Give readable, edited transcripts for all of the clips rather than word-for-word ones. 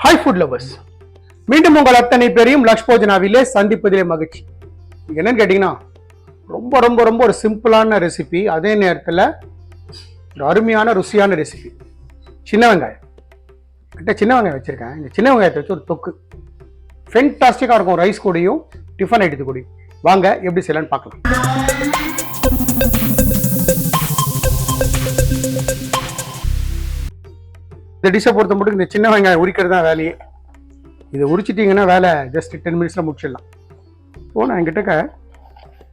Hi food lovers, மீண்டும் உங்கள் அத்தனை பேரையும் லக்ஷ்போஜனாவிலே சந்திப்பதிலே மகிழ்ச்சி. என்னன்னு கேட்டிங்கன்னா, ரொம்ப ரொம்ப ரொம்ப ஒரு சிம்பிளான ரெசிபி, அதே நேரத்தில் ஒரு அருமையான ருசியான ரெசிபி. சின்ன வெங்காயம் சின்ன வெங்காயம் வச்சுருக்கேன். இந்த சின்ன வெங்காயத்தை வச்சு ஒரு தொக்கு ஃபென்டாஸ்டிக்காக இருக்கும், ரைஸ் கூடயும் டிஃபன் ஐட்டத்து கூடயும். வாங்க எப்படி செய்யலான்னு பார்க்கலாம். இந்த டிஷ்ஷை பொறுத்த மட்டும் இந்த சின்ன வெங்காயம் உரிக்கிறது தான் வேலையே. இதை உரிச்சிட்டிங்கன்னா வேலை ஜஸ்ட் 10 மினிட்ஸில் முடிச்சிடலாம். ஸோ நான் என்கிட்ட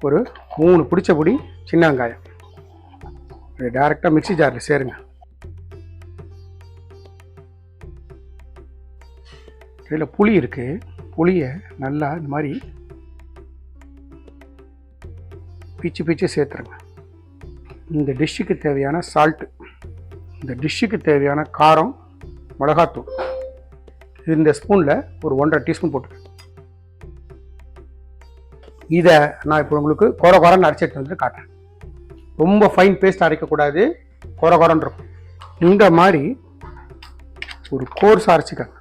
ஒரு 3 பிடிச்ச பொடி சின்ன வெங்காயம் டேரெக்டாக மிக்ஸி ஜாரில் சேருங்க. இதில் புளி இருக்குது. புளியை நல்லா இந்த மாதிரி பிச்சு சேர்த்துருங்க. இந்த டிஷ்ஷுக்கு தேவையான சால்ட்டு, இந்த டிஷ்ஷுக்கு தேவையான காரம், மிளகாத்தூள் இந்த ஸ்பூனில் ஒரு 1.5 டீஸ்பூன் போட்டுருக்கேன். இதை நான் இப்போ உங்களுக்கு கொரன்னு அரைச்சிட்டு வந்து காட்டுறேன். ரொம்ப ஃபைன் பேஸ்ட் அரைக்கக்கூடாது, கொரன்னு இருக்கும். இந்த மாதிரி ஒரு கோர்ஸ் அரைச்சிக்கங்க.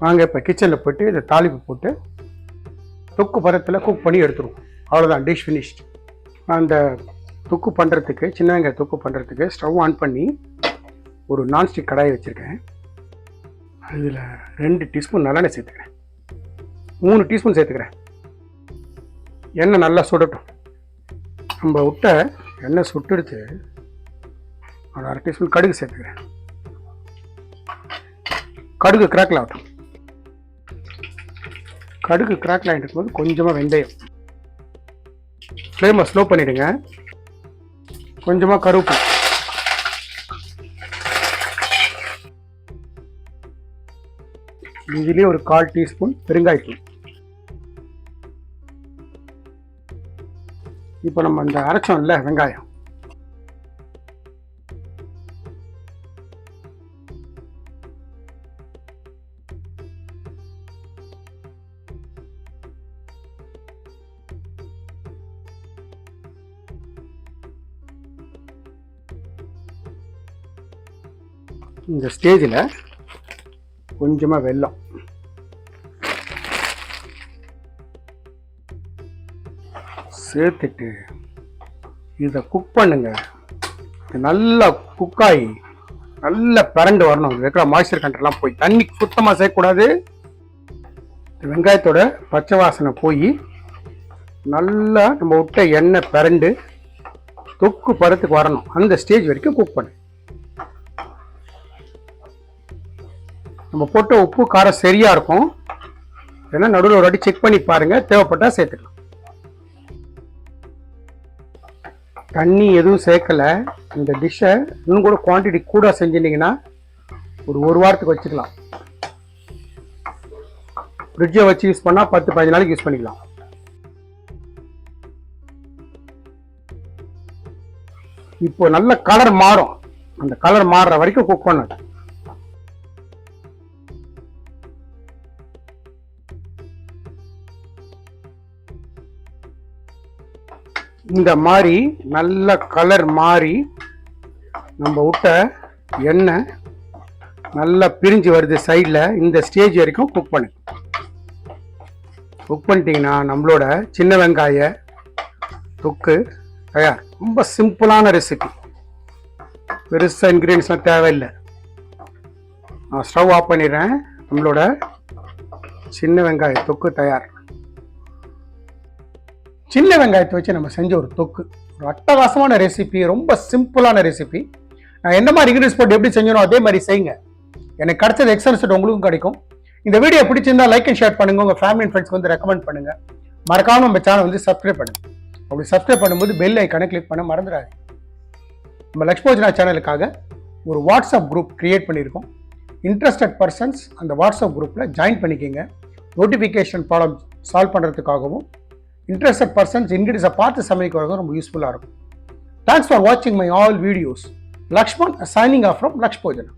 வாங்க இப்போ கிச்சனில் போய்ட்டு இதை தாளிப்பு போட்டு தொக்கு பதத்தில் குக் பண்ணி எடுத்துருவோம். அவ்வளோதான், டிஷ் ஃபினிஷ்ட். அந்த தொக்கு பண்ணுறதுக்கு, சின்ன வெங்காய தொக்கு பண்ணுறதுக்கு ஸ்டவ் ஆன் பண்ணி ஒரு நான்ஸ்டிக் கடாயை வச்சுருக்கேன். அதில் 2 டீஸ்பூன் நல்லெண்ணெய் சேர்த்துக்கிறேன். 3 டீஸ்பூன் சேர்த்துக்கிறேன். எண்ணெய் நல்லா சுடட்டும். நம்ம விட்ட எண்ணெய் சுட்டெடுத்து ஒரு 1/2 டீஸ்பூன் கடுகு சேர்த்துக்கிறேன். கடுகு கிராக்கில் ஆகட்டும். கடுகு கிராக்கில் ஆகிட்டு இருக்கும்போது கொஞ்சமாக வெந்தயம், ஃப்ளேமை ஸ்லோ பண்ணிவிடுங்க. கொஞ்சமாக கருவேப்பிலை, இதுலேயே ஒரு 1/4 டீஸ்பூன் பெருங்காயத்தூள். இப்போ நம்ம அந்த அரைச்சோம்ல வெங்காயம், இந்த ஸ்டேஜில் கொஞ்சமாக வெல்லம், சேர்த்துட்டு இதை குக் பண்ணுங்க. நல்லா குக்காகி நல்லா பரண்டு வரணும். இருக்கிற மாய்ஸ்சர் கண்டெல்லாம் போய், தண்ணி சுத்தமாக சேர்க்கக்கூடாது. வெங்காயத்தோட பச்சை வாசனை போய் நல்லா நம்ம விட்ட எண்ணெய் பரண்டு தொக்கு பதத்துக்கு வரணும். அந்த ஸ்டேஜ் வரைக்கும் குக் பண்ணு. நம்ம போட்ட உப்பு காரம் சரியாக இருக்கும். ஏன்னா நடுவில் ஒரு வாட்டி செக் பண்ணி பாருங்கள், தேவைப்பட்டால் சேர்த்துக்கலாம். தண்ணி எதுவும் சேர்க்கலை. இந்த டிஷ்ஷை இன்னும் கூட குவான்டிட்டி கூட செஞ்சிட்டிங்கன்னா ஒரு வாரத்துக்கு வச்சுக்கலாம். ஃப்ரிட்ஜை வச்சு யூஸ் பண்ணால் 10-15 நாளைக்கு யூஸ் பண்ணிக்கலாம். இப்போ நல்ல கலர் மாறும். அந்த கலர் மாறுற வரைக்கும் குக் பண்ணணும். இந்த மாதிரி நல்ல கலர் மாறி நம்ம விட்ட எண்ணெய் நல்லா பிரிஞ்சு வருது சைடில். இந்த ஸ்டேஜ் வரைக்கும் குக் பண்ணு. குக் பண்ணிட்டீங்கன்னா நம்மளோட சின்ன வெங்காய தொக்கு தயார். ரொம்ப சிம்பிளான ரெசிபி, பெருசாக இன்க்ரீடியன்ஸ்லாம் தேவையில்லை. நான் ஸ்டவ் ஆஃப் பண்ணிடுறேன். நம்மளோட சின்ன வெங்காய தொக்கு தயார். சின்ன வெங்காயத்தை வச்சு நம்ம செஞ்ச ஒரு தொக்கு, ஒரு அட்டகாசமான ரெசிபி, ரொம்ப சிம்பிளான ரெசிபி. நான் எந்த மாதிரி இன்க்ரீடியன்ஸ் போட்டு எப்படி செஞ்சனோ அதே மாதிரி செய்யுங்க. எனக்கு கிடைச்சது எக்ஸலன்ஸ் உங்களுக்கும் கிடைக்கும். இந்த வீடியோ பிடிச்சிருந்தா லைக் அண்ட் ஷேர் பண்ணுங்க. உங்கள் ஃபேமிலி அண்ட் ஃப்ரெண்ட்ஸ்க்கு வந்து ரெக்கமெண்ட் பண்ணுங்க. மறக்காம நம்ம சேனல் வந்து சப்ஸ்கிரைப் பண்ணுங்க. அப்படி சப்ஸ்கிரைப் பண்ணும்போது பெல் ஐக்கானை கிளிக் பண்ண மறந்துடாது. நம்ம லக்ஷ்போஜனா சேனலுக்காக ஒரு வாட்ஸ்அப் குரூப் கிரியேட் பண்ணியிருக்கோம். இன்ட்ரெஸ்டட் பர்சன்ஸ் அந்த வாட்ஸ்அப் குரூப்பில் ஜாயின் பண்ணிக்கிங்க. நோட்டிஃபிகேஷன் ப்ராப்ளம் சால்வ் பண்ணுறதுக்காகவும், இன்ட்ரெஸ்டட் பர்சன்ஸ் இன்கிரீடியன்ஸை பார்த்து சமைக்கிறதுக்கு ரொம்ப யூஸ்ஃபுல்லாக இருக்கும். தேங்க்ஸ் ஃபார் வாட்சிங் my all videos. Lakshman signing off from Lakshpojana.